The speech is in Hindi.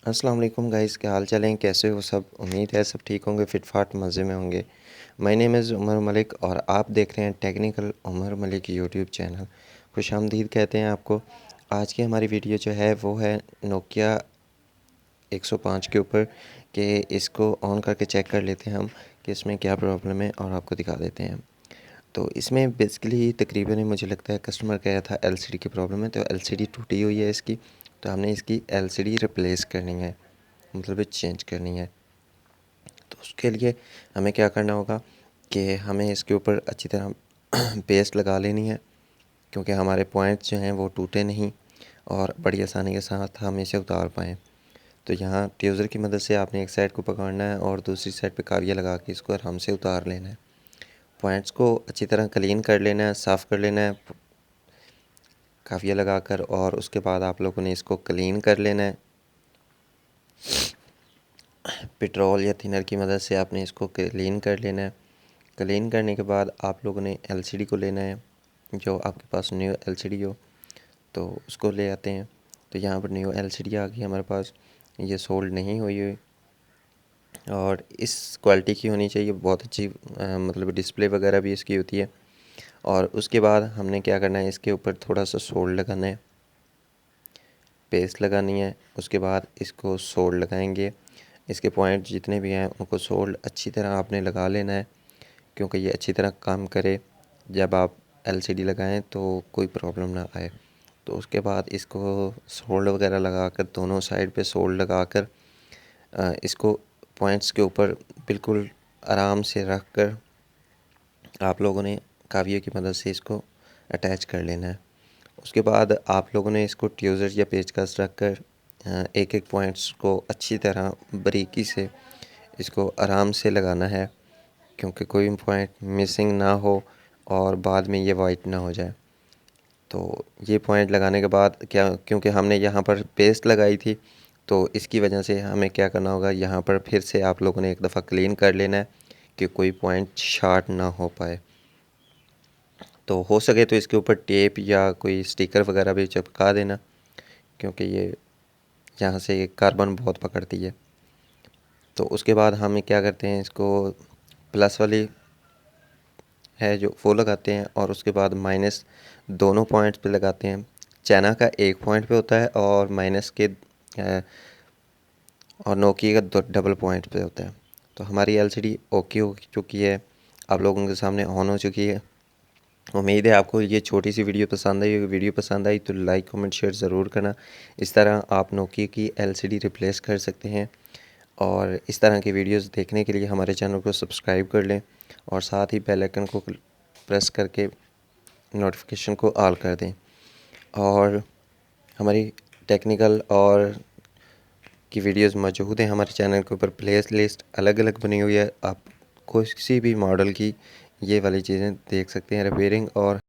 अस्सलाम वालेकुम गाइस, क्या हाल चाल हैं? कैसे हो सब? उम्मीद है सब ठीक होंगे, फिटफाट मज़े में होंगे। My name is Umar Malik और आप देख रहे हैं technical Umar Malik YouTube channel. खुशामदीद कहते हैं आपको। आज की हमारी वीडियो जो है वो है नोकिया 105 के ऊपर, कि इसको ऑन करके चेक कर लेते हैं हम कि इसमें क्या प्रॉब्लम है और आपको दिखा देते हैं। तो इसमें बेसिकली तकरीबन मुझे लगता है कस्टमर कह रहा था एलसीडी की प्रॉब्लम है, तो एलसीडी टूटी हुई है इसकी। तो हमने इसकी एलसीडी रिप्लेस करनी है, मतलब चेंज करनी है। तो उसके लिए हमें क्या करना होगा कि हमें इसके ऊपर अच्छी तरह पेस्ट लगा लेनी है, क्योंकि हमारे पॉइंट्स जो हैं वो टूटे नहीं और बड़ी आसानी के साथ हम इसे उतार पाएँ। तो यहाँ ट्यूज़र की मदद से आपने एक साइड को पकड़ना है और दूसरी साइड पे काविया लगा के इसको आराम से उतार लेना है। पॉइंट्स को अच्छी तरह क्लीन कर लेना है, साफ़ कर लेना है काविया लगाकर, और उसके बाद आप लोगों ने इसको क्लीन कर लेना है। पेट्रोल या थिनर की मदद से आपने इसको क्लीन कर लेना है। क्लीन करने के बाद आप लोगों ने एलसीडी को लेना है, जो आपके पास न्यू एलसीडी हो तो उसको ले आते हैं। तो यहाँ पर न्यू एलसीडी आ गई हमारे पास, ये सोल्ड नहीं हुई हुई और इस क्वालिटी की होनी चाहिए, बहुत अच्छी मतलब डिस्प्ले वगैरह भी इसकी होती है। और उसके बाद हमने क्या करना है, इसके ऊपर थोड़ा सा सोल्ड लगाना है, पेस्ट लगानी है। उसके बाद इसको सोल्ड लगाएंगे, इसके पॉइंट जितने भी हैं उनको सोल्ड अच्छी तरह आपने लगा लेना है, क्योंकि ये अच्छी तरह काम करे, जब आप एलसीडी लगाएं तो कोई प्रॉब्लम ना आए। तो उसके बाद इसको सोल्ड वगैरह लगाकर, दोनों साइड पे सोल्ड लगाकर इसको पॉइंट्स के ऊपर बिल्कुल आराम से रख कर आप लोगों ने काविये की मदद से इसको अटैच कर लेना है। उसके बाद आप लोगों ने इसको ट्यूज़र या पेचकस रख कर एक एक पॉइंट्स को अच्छी तरह बारीकी से इसको आराम से लगाना है, क्योंकि कोई पॉइंट मिसिंग ना हो और बाद में ये वाइट ना हो जाए। तो ये पॉइंट लगाने के बाद क्या, क्योंकि हमने यहाँ पर पेस्ट लगाई थी, तो इसकी वजह से हमें क्या करना होगा, यहाँ पर फिर से आप लोगों ने एक दफ़ा क्लीन कर लेना है कि कोई पॉइंट शार्ट ना हो पाए। तो हो सके तो इसके ऊपर टेप या कोई स्टिकर वगैरह भी चिपका देना, क्योंकि ये यहाँ से कार्बन बहुत पकड़ती है। तो उसके बाद हम क्या करते हैं, इसको प्लस वाली है जो वो लगाते हैं और उसके बाद माइनस दोनों पॉइंट्स पे लगाते हैं। चाइना का एक पॉइंट पे होता है और माइनस के और नोकिया का डबल पॉइंट पे होता है। तो हमारी एलसीडी ओके हो चुकी है, आप लोगों के सामने ऑन हो चुकी है। उम्मीद है आपको ये छोटी सी वीडियो पसंद आई होगी। वीडियो पसंद आई तो लाइक कमेंट शेयर ज़रूर करना। इस तरह आप नोकिया की एलसीडी रिप्लेस कर सकते हैं, और इस तरह की वीडियोस देखने के लिए हमारे चैनल को सब्सक्राइब कर लें और साथ ही बेल आइकन को प्रेस करके नोटिफिकेशन को ऑल कर दें। और हमारी टेक्निकल और की वीडियोस मौजूद हैं हमारे चैनल के ऊपर, प्ले लिस्ट अलग अलग बनी हुई है, आप किसी भी मॉडल की ये वाली चीज़ें देख सकते हैं, रिपेयरिंग और